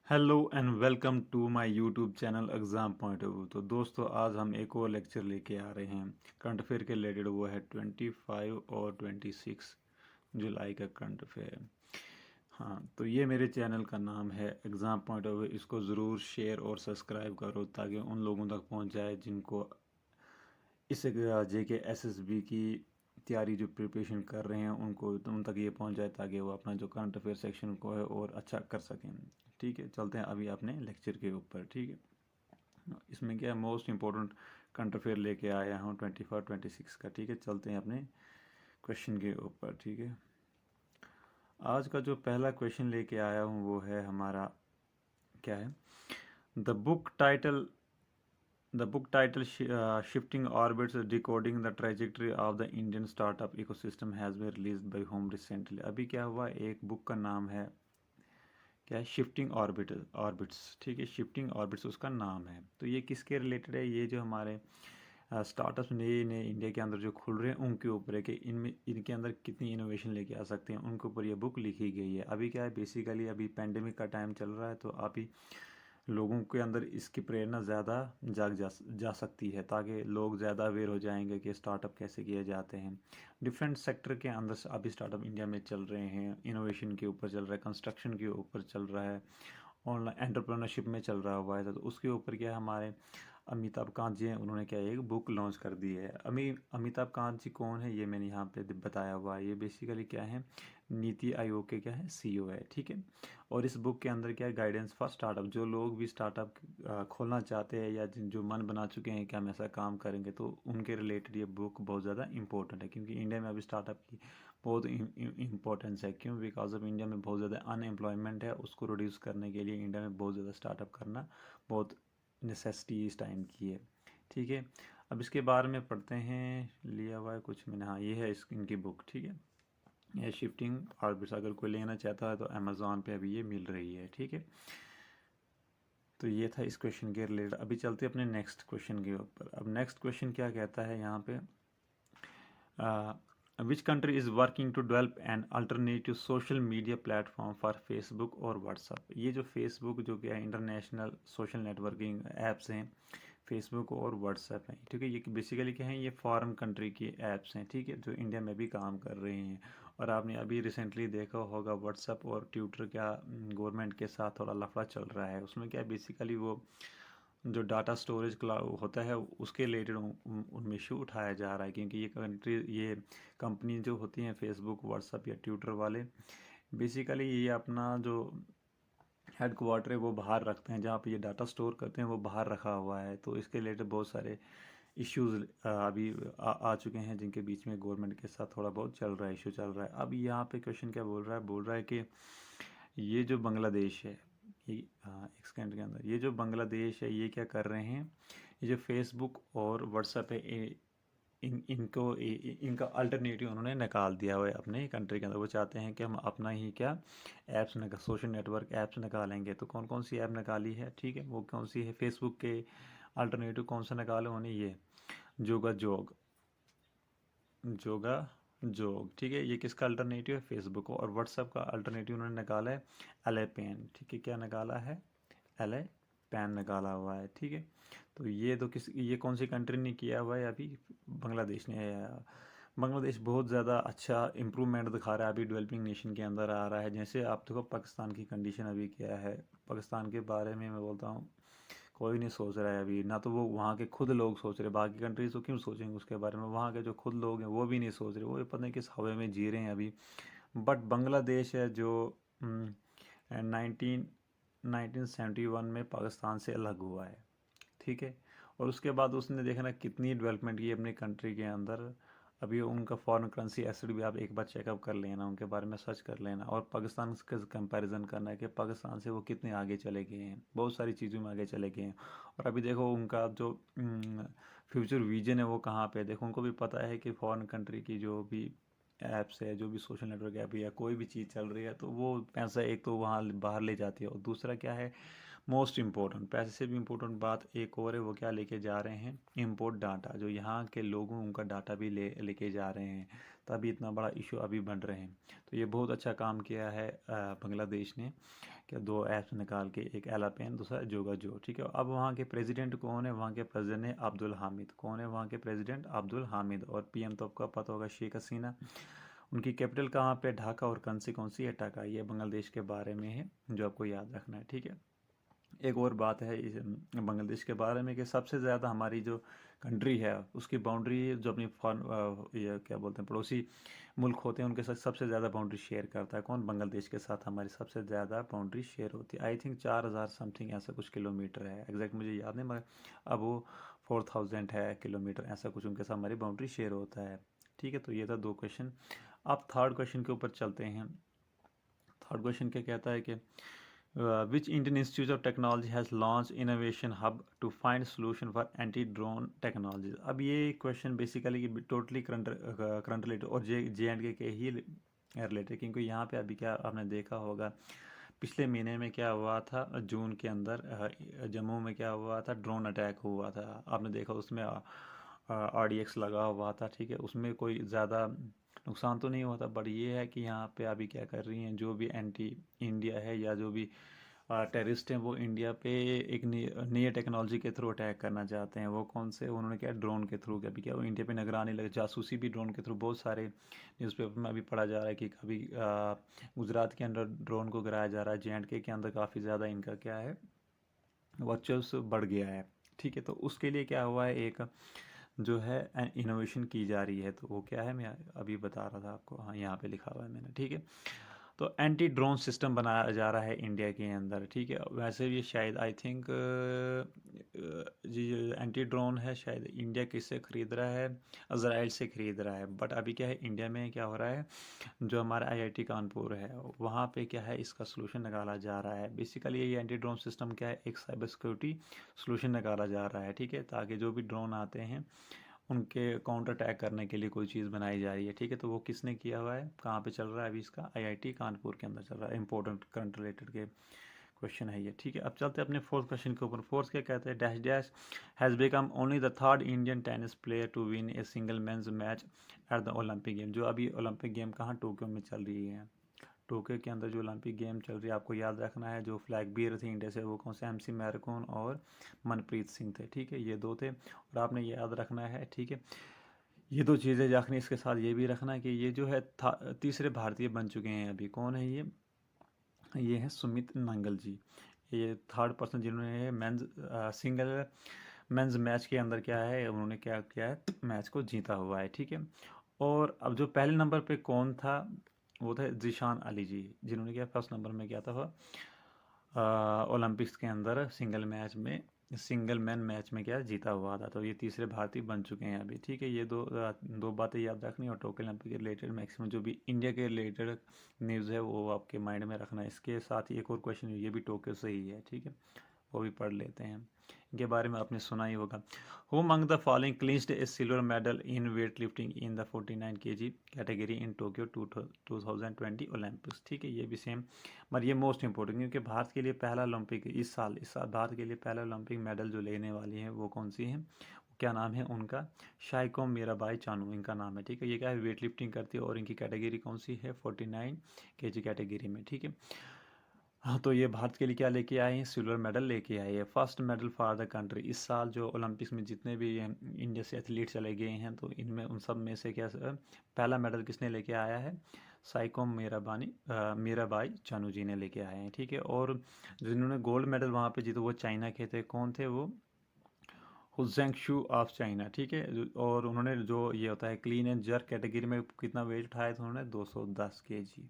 Hello and welcome to my YouTube channel exam point of view. तो दोस्तों आज हम एक और लेक्चर लेके आ रहे हैं करंट अफेयर के रिलेटेड। वो है 25 और 26 जुलाई का करंट अफेयर। हाँ, तो ये मेरे चैनल का नाम है एग्ज़ाम पॉइंट ऑफ व्यू। इसको ज़रूर शेयर और सब्सक्राइब करो ताकि उन लोगों तक पहुंच जाए जिनको इस जेके एसएसबी की तैयारी जो प्रिपरेशन कर रहे हैं उनको उन तक ये पहुंच जाए ताकि वो अपना जो करंट अफेयर सेक्शन को है और अच्छा कर सकें। ठीक है, चलते हैं अभी अपने लेक्चर के ऊपर। ठीक है, इसमें क्या मोस्ट इम्पोर्टेंट करंट अफेयर लेके आया हूँ 25-26 का। ठीक है, चलते हैं अपने क्वेश्चन के ऊपर। ठीक है, आज का जो पहला क्वेश्चन लेके आया हूँ वो है हमारा क्या है, the book title Shifting Orbits Decoding the Trajectory of the Indian Startup Ecosystem has been released by whom recently। अभी क्या हुआ, एक बुक का नाम है क्या है, शिफ्टिंग ऑर्बिट्स। ठीक है, शिफ्टिंग ऑर्बिट्स उसका नाम है। तो ये किसके रिलेटेड है, ये जो हमारे स्टार्टअप्स नए नए इंडिया के अंदर जो खुल रहे हैं उनके ऊपर है कि इनमें इनके अंदर कितनी इनोवेशन लेके आ सकते हैं, उनके ऊपर ये बुक लिखी गई है। अभी क्या है, बेसिकली अभी पेंडेमिक का टाइम चल रहा है तो अभी लोगों के अंदर इसकी प्रेरणा ज़्यादा जा सकती है ताकि लोग ज़्यादा अवेयर हो जाएंगे कि स्टार्टअप कैसे किए जाते हैं। डिफरेंट सेक्टर के अंदर से अभी स्टार्टअप इंडिया में चल रहे हैं, इनोवेशन के ऊपर चल रहा है, कंस्ट्रक्शन के ऊपर चल रहा है, ऑनलाइन एंटरप्रेन्योरशिप में चल रहा हुआ है। तो उसके ऊपर क्या है, हमारे अमिताभ कांत जी हैं, उन्होंने क्या एक बुक लॉन्च कर दी है। अमिताभ कांत जी कौन है ये मैंने यहाँ पे बताया हुआ है। ये बेसिकली क्या है, नीति आयोग के क्या है सीईओ है। ठीक है, और इस बुक के अंदर क्या है, गाइडेंस फॉर स्टार्टअप। जो लोग भी स्टार्टअप खोलना चाहते हैं या जो मन बना चुके हैं कि हम ऐसा काम करेंगे तो उनके रिलेटेड ये बुक बहुत ज़्यादा इंपॉर्टेंट है क्योंकि इंडिया में अभी स्टार्टअप की बहुत इंपॉर्टेंस है। क्यों, बिकॉज ऑफ इंडिया में बहुत ज़्यादा अनएम्प्लॉयमेंट है, उसको रिड्यूस करने के लिए इंडिया में बहुत ज़्यादा स्टार्टअप करना बहुत नेसेसिटी इस टाइम की है। ठीक है, अब इसके बारे में पढ़ते हैं, लिया हुआ है कुछ मैंने। हाँ, ये है इनकी बुक। ठीक है, ये शिफ्टिंग ऑर्बिट्स, अगर कोई लेना चाहता है तो अमेज़ॉन पे अभी ये मिल रही है। ठीक है, तो ये था इस क्वेश्चन के रिलेटेड। अभी चलते हैं अपने नेक्स्ट क्वेश्चन के ऊपर। अब नेक्स्ट क्वेश्चन क्या कहता है यहाँ पे, which country is working to develop an alternative social media platform for Facebook और व्हाट्सअप। ये जो फेसबुक जो क्या इंटरनेशनल सोशल नेटवर्किंग ऐप्स हैं, फेसबुक और व्हाट्सएप हैं। ठीक है, ये बेसिकली क्या है, ये फॉरेन कंट्री की ऐप्स हैं। ठीक है, जो इंडिया में भी काम कर रहे हैं। और आपने अभी रिसेंटली देखा होगा व्हाट्सएप और ट्विटर क्या गवर्नमेंट के साथ थोड़ा लफड़ा चल रहा है। उसमें क्या बेसिकली वो जो डाटा स्टोरेज होता है उसके रिलेटेड उनमें इशू उठाया जा रहा है क्योंकि ये कंपनी जो होती हैं फेसबुक व्हाट्सएप या ट्विटर वाले, बेसिकली ये अपना जो हेड क्वार्टर है वो बाहर रखते हैं, जहाँ पे ये डाटा स्टोर करते हैं वो बाहर रखा हुआ है। तो इसके रिलेटेड बहुत सारे इश्यूज अभी आ चुके हैं जिनके बीच में गवर्नमेंट के साथ थोड़ा बहुत चल रहा है, इशू चल रहा है। अब यहाँ पे क्वेश्चन क्या बोल रहा है कि ये जो बांग्लादेश है, ये एक सेकेंड के अंदर, ये जो बांग्लादेश है ये क्या कर रहे हैं, ये जो फेसबुक और व्हाट्सएप है इनका अल्टरनेटिव उन्होंने निकाल दिया हुआ है अपने कंट्री के अंदर। वो चाहते हैं कि हम अपना ही क्या ऐप्स सोशल नेटवर्क ऐप्स निकालेंगे। तो कौन कौन सी ऐप निकाली है, ठीक है, वो कौन सी है, फेसबुक के अल्टरनेटिव कौन सा निकाले उन्होंने, ये जोगा जोग, जोगा जोग। ठीक है, ये किसका अल्टरनेटिव है, फेसबुक। और व्हाट्सएप का अल्टरनेटिव उन्होंने निकाला है एल पेन। ठीक है, क्या निकाला है, एल पैन निकाला हुआ है। ठीक है, तो ये तो ये कौन सी कंट्री ने किया हुआ है, अभी बांग्लादेश ने। बांग्लादेश बहुत ज़्यादा अच्छा इम्प्रूवमेंट दिखा रहा है, अभी डेवलपिंग नेशन के अंदर आ रहा है। जैसे आप देखो पाकिस्तान की कंडीशन अभी क्या है, पाकिस्तान के बारे में मैं बोलता हूँ कोई नहीं सोच रहा है अभी, ना तो वो वहाँ के खुद लोग सोच रहे, बाकी कंट्रीज तो क्यों सोचेंगे उसके बारे में, वहाँ के जो खुद लोग हैं वो भी नहीं सोच रहे, वो पता नहीं किस हवा में जी रहे हैं अभी। बट बांग्लादेश है जो 1971 में पाकिस्तान से अलग हुआ है। ठीक है, और उसके बाद उसने देखा ना कितनी डेवलपमेंट की अपनी कंट्री के अंदर। अभी उनका फॉरेन करेंसी एसेट भी आप एक बार चेकअप कर लेना, उनके बारे में सर्च कर लेना और पाकिस्तान के कंपैरिजन करना है कि पाकिस्तान से वो कितने आगे चले गए हैं, बहुत सारी चीज़ों में आगे चले गए हैं। और अभी देखो उनका जो फ्यूचर विजन है वो कहाँ पे है। देखो उनको भी पता है कि फॉरेन कंट्री की जो भी ऐप्स है, जो भी सोशल नेटवर्क ऐप या कोई भी चीज़ चल रही है तो वो पैसा एक तो वहाँ बाहर ले जाती है, और दूसरा क्या है, मोस्ट इम्पोर्टेंट, पैसे से भी इम्पोर्टेंट बात एक और है, वो क्या लेके जा रहे हैं, इम्पोर्ट डाटा, जो यहाँ के लोगों उनका डाटा भी लेके जा रहे हैं, तभी इतना बड़ा इशू अभी बन रहे हैं। तो ये बहुत अच्छा काम किया है बांग्लादेश ने, क्या दो ऐप्स निकाल के, एक एलापेन, दूसरा जोगा जो, ठीक है। अब वहाँ के प्रेसिडेंट कौन है, वहाँ के प्रेसिडेंट है अब्दुल हामिद। कौन है वहाँ के प्रेसिडेंट, अब्दुल हामिद। और पीएम तो आपका पता होगा, शेख हसीना। उनकी कैपिटल कहाँ पे, ढाका। और कौन सी है, ढाका। ये बांग्लादेश के बारे में है जो आपको याद रखना है, ठीक है। एक और बात है इस बांग्लादेश के बारे में कि सबसे ज़्यादा हमारी जो कंट्री है उसकी बाउंड्री, जो अपनी ये क्या बोलते हैं, पड़ोसी मुल्क होते हैं, उनके साथ सबसे ज़्यादा बाउंड्री शेयर करता है कौन, बांग्लादेश के साथ हमारी सबसे ज़्यादा बाउंड्री शेयर होती है। आई थिंक 4000 समथिंग ऐसा कुछ किलोमीटर है, एग्जैक्ट मुझे याद नहीं, मगर अब वो 4000 है किलोमीटर, ऐसा कुछ उनके साथ हमारी बाउंड्री शेयर होता है, ठीक है। तो ये था 2 क्वेश्चन। अब थर्ड क्वेश्चन के ऊपर चलते हैं। थर्ड क्वेश्चन क्या कहता है कि which Indian Institute of Technology has launched innovation hub to find solution for anti drone technologies। अब ये question basically totally current related और जे के ही रिलेटेड, क्योंकि यहाँ पे अभी क्या आपने देखा होगा, पिछले महीने में क्या हुआ था, जून के अंदर जम्मू में क्या हुआ था, ड्रोन अटैक हुआ था, आपने देखा। उसमें RDX लगा हुआ था, ठीक है। उसमें कोई ज़्यादा नुकसान तो नहीं हुआ था, बट ये है कि यहाँ पे अभी क्या कर रही हैं, जो भी एंटी इंडिया है या जो भी टेररिस्ट हैं, वो इंडिया पे एक नई टेक्नोलॉजी के थ्रू अटैक करना चाहते हैं। वो कौन से, उन्होंने क्या, ड्रोन के थ्रू। अभी क्या, वो इंडिया पे निगरानी लगे, जासूसी भी ड्रोन के थ्रू। बहुत सारे न्यूज़पेपर में अभी पढ़ा जा रहा है कि कभी गुजरात के अंदर ड्रोन को गिराया जा रहा है, JNK के अंदर काफ़ी ज़्यादा इनका क्या है, वर्चस्व बढ़ गया है, ठीक है। तो उसके लिए क्या हुआ है, एक जो है इनोवेशन की जा रही है। तो वो क्या है, मैं अभी बता रहा था आपको, हाँ यहाँ पे लिखा हुआ है मैंने, ठीक है। तो एंटी ड्रोन सिस्टम बनाया जा रहा है इंडिया के अंदर, ठीक है। वैसे भी शायद आई थिंक जी एंटी ड्रोन है, शायद इंडिया किससे ख़रीद रहा है, इजराइल से ख़रीद रहा है। बट अभी क्या है, इंडिया में क्या हो रहा है, जो हमारा IIT कानपुर है, वहाँ पे क्या है, इसका सोल्यूशन निकाला जा रहा है। बेसिकली ये एंटी ड्रोन सिस्टम क्या है, एक साइबर सिक्योरिटी सोल्यूशन निकाला जा रहा है, ठीक है, ताकि जो भी ड्रोन आते हैं उनके काउंटर अटैक करने के लिए कोई चीज़ बनाई जा रही है, ठीक है। तो वो किसने किया हुआ है, कहाँ पे चल रहा है अभी, इसका IIT कानपुर के अंदर चल रहा है। इंपॉर्टेंट करंट रिलेटेड के क्वेश्चन है ये, ठीक है। अब चलते हैं अपने फोर्थ क्वेश्चन के ऊपर। फोर्थ क्या कहते हैं, dash dash has become only the third Indian tennis player to win a single men's match at the Olympic game. जो अभी ओलंपिक गेम कहाँ, टोक्यो में चल रही है। टोक्यो के अंदर जो ओलंपिक गेम चल रही है, आपको याद रखना है, जो फ्लैग बियर थे इंडिया से, वो कौन से, MC मैरिकॉन और मनप्रीत सिंह थे, ठीक है। ये 2 थे। और आपने याद रखना है, ठीक है, ये 2 चीज़ें रखनी। इसके साथ ये भी रखना कि ये जो है तीसरे भारतीय बन चुके हैं अभी। कौन है ये हैं सुमित नांगल जी। ये थर्ड पर्सन जिन्होंने मेंस सिंगल मेंस मैच के अंदर क्या है, उन्होंने क्या किया है, मैच को जीता हुआ है, ठीक है। और अब जो पहले नंबर पे कौन था, वो था जिशान अली जी, जिन्होंने क्या फर्स्ट नंबर में किया था ओलंपिक्स के अंदर सिंगल मैन मैच में क्या जीता हुआ था। तो ये तीसरे भारतीय बन चुके हैं अभी, ठीक है। ये दो बातें याद रखनी, और टोक्यो ओलंपिक के रिलेटेड मैक्सिमम जो भी इंडिया के रिलेटेड न्यूज़ है वो आपके माइंड में रखना है। इसके साथ ही एक और क्वेश्चन, ये भी टोक्यो से ही है, ठीक है, वो भी पढ़ लेते हैं। इनके बारे में आपने सुना ही होगा। Who among the following clinched A silver medal in weight lifting in the 49 kg category in Tokyo 2020 Olympics, ठीक है। ये भी सेम, पर ये मोस्ट इंपॉर्टेंट, क्योंकि भारत के लिए पहला ओलंपिक इस साल भारत के लिए पहला ओलंपिक मेडल जो लेने वाली है वो कौन सी है, क्या नाम है उनका, शाइकोम मीराबाई चानू इनका नाम है, ठीक है। ये क्या है, वेट लिफ्टिंग करती है, और इनकी कैटेगरी कौन सी है, 49 kg कैटेगरी में, ठीक है। हाँ, तो ये भारत के लिए क्या लेके आए हैं, सिल्वर मेडल लेके आए हैं, first medal for the country. इस साल जो ओलंपिक्स में जितने भी इंडिया से एथलीट चले गए हैं, तो इनमें उन सब में से क्या पहला मेडल किसने लेके आया है, साइकोम मीराबाई चानू जी ने लेके आए हैं, ठीक है। और जिन्होंने गोल्ड मेडल वहाँ पे जीते वो चाइना के थे, कौन थे वो, हुजैंगशू ऑफ चाइना, ठीक है। और उन्होंने जो ये होता है क्लीन एंड जर्क कैटेगरी में कितना वेट उठाया था उन्होंने, 210 kg,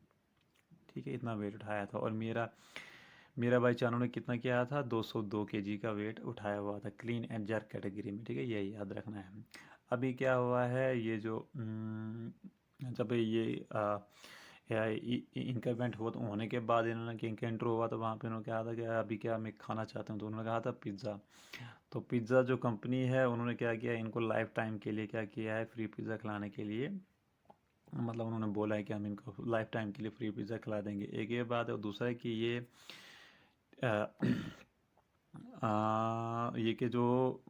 ठीक है, इतना वेट उठाया था। और मेरा भाई चानू ने कितना किया था, 202 kg का वेट उठाया हुआ था क्लीन एंड जर्क कैटेगरी में, ठीक है, यही याद रखना है। अभी क्या हुआ है, ये जो जब ये इनका इवेंट हुआ, तो होने के बाद इन्होंने कि इनका इंट्रो हुआ, तो वहाँ पे उन्होंने कहा था कि अभी क्या मैं खाना चाहता हूँ, तो उन्होंने कहा था पिज़्ज़ा। तो पिज़्ज़ा जो कंपनी है, उन्होंने क्या किया, इनको लाइफ टाइम के लिए क्या किया है, फ्री पिज़्ज़ा खिलाने के लिए, मतलब उन्होंने बोला है कि हम इनको लाइफ टाइम के लिए फ्री पिज़्ज़ा खिला देंगे। एक ये बात है, और दूसरा है कि ये ये कि जो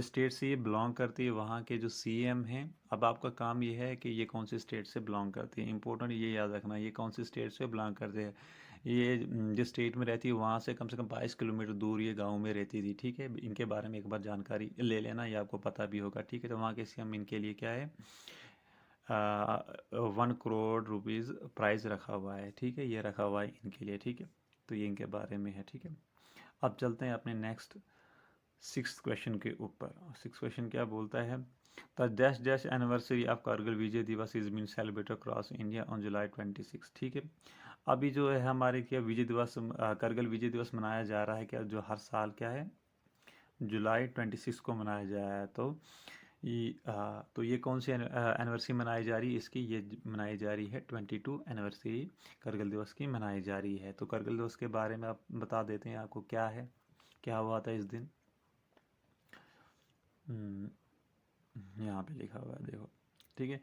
स्टेट से ये बिलोंग करती है वहाँ के जो सीएम हैं, अब आपका काम ये है कि ये कौन सी स्टेट से बिलोंग करती है। इंपॉर्टेंट ये याद रखना, ये कौन सी स्टेट से बिलोंग करते हैं। ये जिस स्टेट में रहती है वहाँ से कम 22 किलोमीटर दूर ये गांव में रहती थी, ठीक है। इनके बारे में एक बार जानकारी ले लेना, ये आपको पता भी होगा, ठीक है। तो वहाँ के सीएम इनके लिए क्या है, 1 करोड़ रुपीज़ प्राइज़ रखा हुआ है, ठीक है। ये रखा हुआ है इनके लिए, ठीक है। तो ये इनके बारे में है, ठीक है। अब चलते हैं अपने नेक्स्ट सिक्स क्वेश्चन के ऊपर। सिक्स क्वेश्चन क्या बोलता है, the dash dash anniversary of Kargil Vijay Diwas is been celebrated across India on July 26, ठीक है। अभी जो है हमारे क्या विजय दिवस, कारगिल विजय दिवस मनाया जा रहा है, क्या जो हर साल क्या है जुलाई 26 को मनाया जा रहा है। तो ये कौन सी एनिवर्सरी मनाई जा रही है इसकी, ये मनाई जा रही है 22 एनिवर्सरी कारगिल दिवस की मनाई जा रही है। तो कारगिल दिवस के बारे में आप बता देते हैं आपको क्या है, क्या हुआ था इस दिन। यहाँ पे लिखा हुआ है देखो, ठीक है।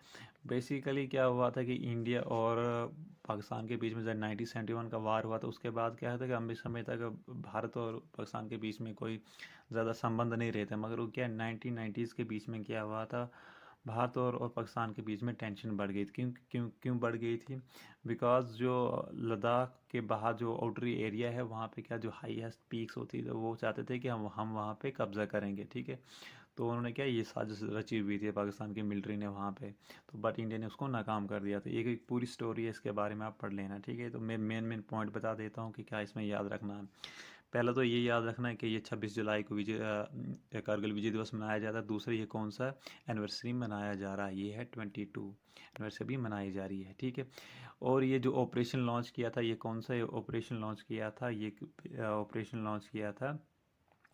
बेसिकली क्या हुआ था कि इंडिया और पाकिस्तान के बीच में जब 1971 का वार हुआ था, उसके बाद क्या था कि लंबे समय तक भारत और पाकिस्तान के बीच में कोई ज़्यादा संबंध नहीं रहते, मगर वो क्या 1990s के बीच में क्या हुआ था, भारत और पाकिस्तान के बीच में टेंशन बढ़ गई थी। क्यों क्यों क्यों बढ़ गई थी, बिकॉज जो लद्दाख के बाहर जो आउटरी एरिया है वहाँ पे क्या जो हाईएस्ट पीक्स होती है, तो वो चाहते थे कि हम वहाँ पे कब्जा करेंगे, ठीक है। तो उन्होंने क्या ये साजिश रची हुई थी पाकिस्तान की मिलिट्री ने वहाँ पे, तो बट इंडिया ने उसको नाकाम कर दिया था। एक पूरी स्टोरी है, इसके बारे में आप पढ़ लेना, ठीक है। तो मैं मेन मेन पॉइंट बता देता हूँ कि क्या इसमें याद रखना है। पहला तो ये याद रखना है कि ये 26 जुलाई को कारगिल विजय दिवस मनाया जाता है। दूसरा, ये कौन सा एनिवर्सरी मनाया जा रहा है, ये है 22 एनिवर्सरी मनाई जा रही है, ठीक है। और ये जो ऑपरेशन लॉन्च किया था, ये कौन सा ऑपरेशन लॉन्च किया था, ये ऑपरेशन लॉन्च किया था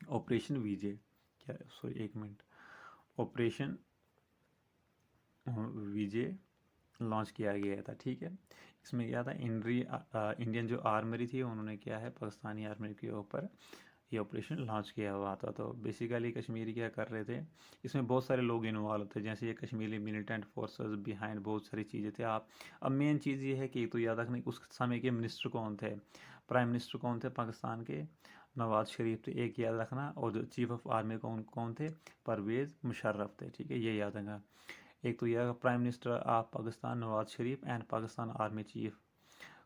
ऑपरेशन विजय, क्या सॉरी एक मिनट, ऑपरेशन विजय लॉन्च किया गया था, ठीक है। इसमें क्या था, इंडियन जो आर्मी थी उन्होंने क्या है पाकिस्तानी आर्मी के ऊपर ये ऑपरेशन लॉन्च किया हुआ था। तो बेसिकली कश्मीरी क्या कर रहे थे, इसमें बहुत सारे लोग इन्वॉल्व थे, जैसे ये कश्मीरी मिलिटेंट फोर्सेस बिहाइंड, बहुत सारी चीज़ें थे। आप अब मेन चीज़ ये है कि तो याद रखना उस समय के मिनिस्टर कौन थे, प्राइम मिनिस्टर कौन थे पाकिस्तान के, नवाज शरीफ थे, एक याद रखना। और जो चीफ ऑफ आर्मी कौन कौन थे, परवेज़ मुशर्रफ थे, ठीक है, ये याद रखना। एक तो यह prime minister of Pakistan Nawaz Sharif and Pakistan army chief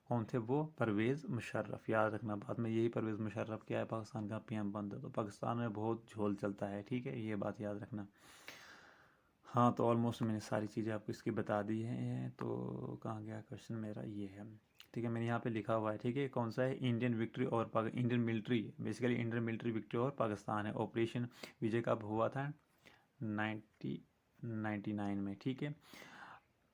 कौन थे, वो परवेज़ मुशर्रफ, याद रखना। बाद में यही परवेज़ मुशर्रफ क्या है पाकिस्तान का पीएम बनता, तो पाकिस्तान में बहुत झोल चलता है, ठीक है, ये बात याद रखना। हाँ, तो ऑलमोस्ट मैंने सारी चीज़ें आपको इसकी बता दी हैं। तो कहाँ गया क्वेश्चन मेरा, ये है, ठीक है। मैंने यहाँ पे लिखा हुआ है, ठीक है, कौन सा है, इंडियन विक्ट्री और Indian military, basically Indian military victory और पाकिस्तान है। ऑपरेशन विजय कब हुआ था, 1999 में, ठीक है।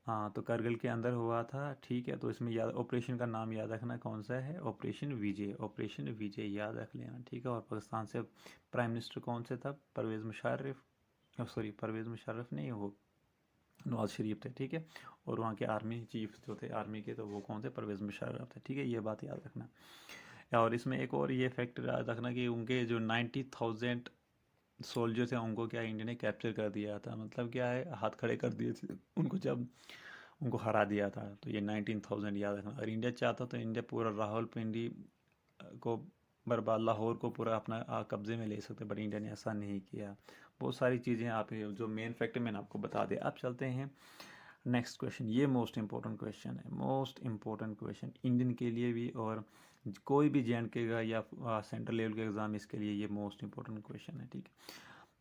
हाँ, तो करगिल के अंदर हुआ था, ठीक है। तो इसमें याद ऑपरेशन का नाम याद रखना कौन सा है, ऑपरेशन विजय, ऑपरेशन विजय याद रख लेना, ठीक है। और पाकिस्तान से प्राइम मिनिस्टर कौन से था, परवेज़ मुशर्रफ, सॉरी परवेज़ मुशर्रफ नहीं, वो नवाज शरीफ थे, ठीक है। और वहाँ के आर्मी चीफ जो थे आर्मी के, तो वो कौन थे, परवेज़ मुशर्रफ थे, ठीक है, ये बात याद रखना। और इसमें एक और ये फैक्टर याद रखना कि उनके जो 90,000 सोल्जर थे उनको क्या इंडिया ने कैप्चर कर दिया था, मतलब क्या है हाथ खड़े कर दिए थे उनको जब उनको हरा दिया था। तो ये 19,000 याद रखना। अगर इंडिया चाहता तो इंडिया पूरा रावलपिंडी को बर्बाद, लाहौर को पूरा अपना कब्जे में ले सकते, बट इंडिया ने ऐसा नहीं किया। बहुत सारी चीज़ें आप जो मेन फैक्टर मैंने आपको बता दिया। अब चलते हैं नेक्स्ट क्वेश्चन, ये मोस्ट इंपॉर्टेंट क्वेश्चन है, मोस्ट इंपॉर्टेंट क्वेश्चन इंडियन के लिए भी, और कोई भी जे का या सेंट्रल लेवल के एग्ज़ाम, इसके लिए ये मोस्ट इंपॉर्टेंट क्वेश्चन है, ठीक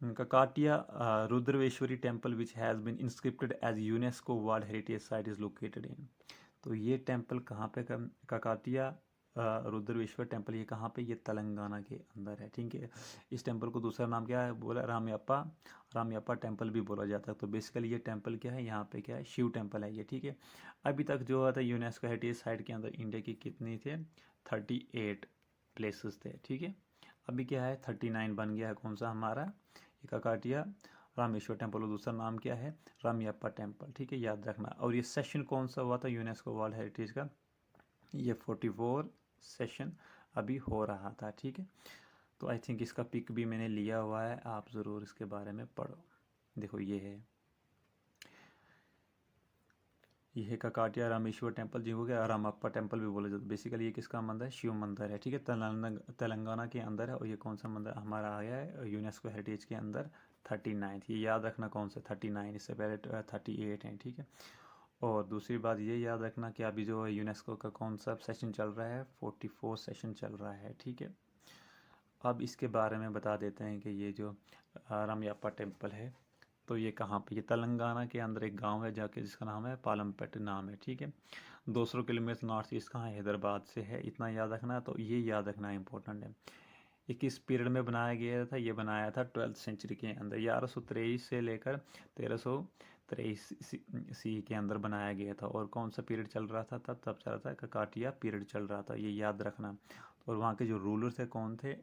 है। Kakatiya Rudraveshwari temple which has been inscripted as UNESCO world heritage site is located in, तो ये टेम्पल कहाँ पे, ककाटिया रुद्रवेश्वर टेम्पल, ये कहाँ पे, ये तेलंगाना के अंदर है, ठीक है। इस टेम्पल को दूसरा नाम क्या है, बोला रामयप्पा, रामयप्पा टेम्पल भी बोला जाता है। तो बेसिकली ये टेम्पल क्या है, यहाँ पे क्या है, शिव टेम्पल है ये, ठीक है। अभी तक जो है था यूनेस्को हेरिटेज साइट के अंदर इंडिया की कितनी थे, 38 प्लेसेस थे, ठीक है। अभी क्या है 39 बन गया है, कौन सा हमारा, ये ककाटिया रामेश्वर टेम्पल, और दूसरा नाम क्या है, रामयप्पा टेम्पल, ठीक है, याद रखना। और ये सेशन कौन सा हुआ था यूनेस्को वर्ल्ड हेरिटेज का, ये 44 सेशन अभी हो रहा था, ठीक है। तो आई थिंक इसका पिक भी मैंने लिया हुआ है, आप ज़रूर इसके बारे में पढ़ो। देखो ये है, ये है ककाटिया रामेश्वर टेम्पल, जिनको क्या रामप्पा टेम्पल भी बोला जाता है। बेसिकली ये किसका मंदिर है? शिव मंदिर है, ठीक है। तेलंगाना के अंदर है। और ये कौन सा मंदिर हमारा आया है यूनेस्को हेरिटेज के अंदर? 39। ये याद रखना कौन सा 39, इससे पहले 38 है, ठीक है। और दूसरी बात ये याद रखना कि अभी जो यूनेस्को का कौन सा सेशन चल रहा है? 44 सेशन चल रहा है, ठीक है। अब इसके बारे में बता देते हैं कि ये जो रामयप्पा टेम्पल है, तो ये कहाँ पे? ये तेलंगाना के अंदर एक गांव है जाके, जिसका नाम है पालमपेट नाम है, ठीक है। 200 किलोमीटर नॉर्थ ईस्ट कहाँ है? हैदराबाद से है, इतना याद रखना। तो ये याद रखना इंपॉर्टेंट है। ये किस पीरियड में बनाया गया था? ये बनाया था 12th सेंचुरी के अंदर, 1123 से लेकर 1323 सी के अंदर बनाया गया था। और कौन सा पीरियड चल रहा था तब? तब चल रहा था ककाटिया पीरियड चल रहा था, ये याद रखना। और वहाँ के जो रूलर थे कौन थे?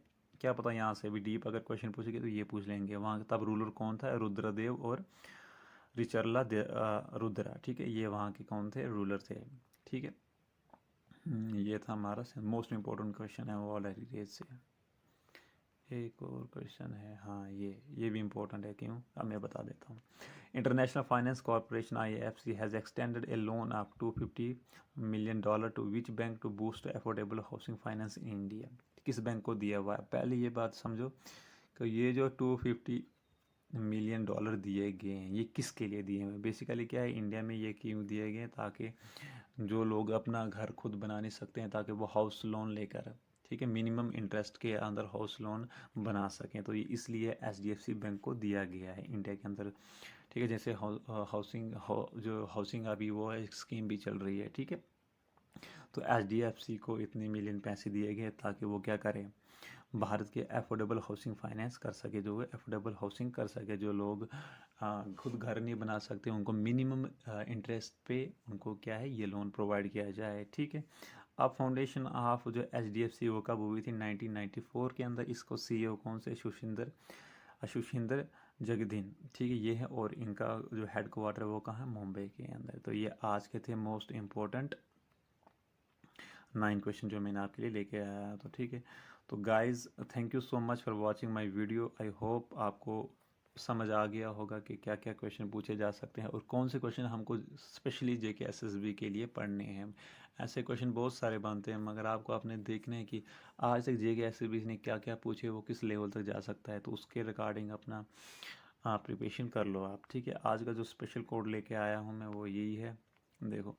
क्या पता यहाँ से भी डीप अगर क्वेश्चन पूछेंगे तो ये पूछ लेंगे। वहाँ तब रूलर कौन था? रुद्रदेव और रुद्रा, ठीक है। ये वहाँ के कौन थे? रूलर थे, ठीक है। ये था हमारा मोस्ट इम्पोर्टेंट क्वेश्चन है वर्ल्ड हेरिटेज से। एक और क्वेश्चन है, हाँ ये भी इम्पोर्टेंट है, क्यों? अब मैं बता देता हूँ। International finance corporation IFC has extended a loan up to $50 million to which bank to boost affordable housing finance in India? किस बैंक को दिया हुआ है? पहले ये बात समझो कि ये जो $250 million दिए गए हैं, ये किसके लिए दिए हुए? बेसिकली क्या है, इंडिया में ये क्यों दिए गए? ताकि जो लोग अपना घर खुद बना नहीं सकते हैं, ताकि वो हाउस लोन लेकर, ठीक है, मिनिमम इंटरेस्ट के अंदर हाउस लोन बना सकें। तो ये इसलिए HDFC बैंक को दिया गया है इंडिया के अंदर, ठीक है। जैसे जो हाउसिंग अभी वो एक स्कीम भी चल रही है, ठीक है। तो HDFC को इतने मिलियन पैसे दिए गए ताकि वो क्या करें? भारत के अफोर्डेबल हाउसिंग फाइनेंस कर सके, जो अफोर्डेबल हाउसिंग कर सके। जो लोग खुद घर नहीं बना सकते, उनको मिनिमम इंटरेस्ट पे उनको क्या है, ये लोन प्रोवाइड किया जाए, ठीक है। अब फाउंडेशन ऑफ जो HDFC वो कब हुई थी? 1994 के अंदर। इसको CEO कौन से? सुशिंदर जगदीन, ठीक है, ये है। और इनका जो हेड क्वार्टर वो कहाँ है? मुंबई के अंदर। तो ये आज के थे मोस्ट इम्पोर्टेंट 9 क्वेश्चन जो मैंने आपके लिए लेके आया, तो ठीक है। तो guys, thank you so much for watching my video. I hope आपको समझ आ गया होगा कि क्या क्या क्वेश्चन पूछे जा सकते हैं और कौन से क्वेश्चन हमको स्पेशली JK SSB के लिए पढ़ने हैं। ऐसे क्वेश्चन बहुत सारे बनते हैं, मगर आपको आपने देखना है कि आज तक JK SSB ने क्या क्या पूछे, वो किस लेवल तक जा सकता है। तो उसके रिगार्डिंग अपना प्रिपरेशन कर लो आप, ठीक है। आज का जो स्पेशल कोड लेके आया हूँ मैं वो यही है, देखो।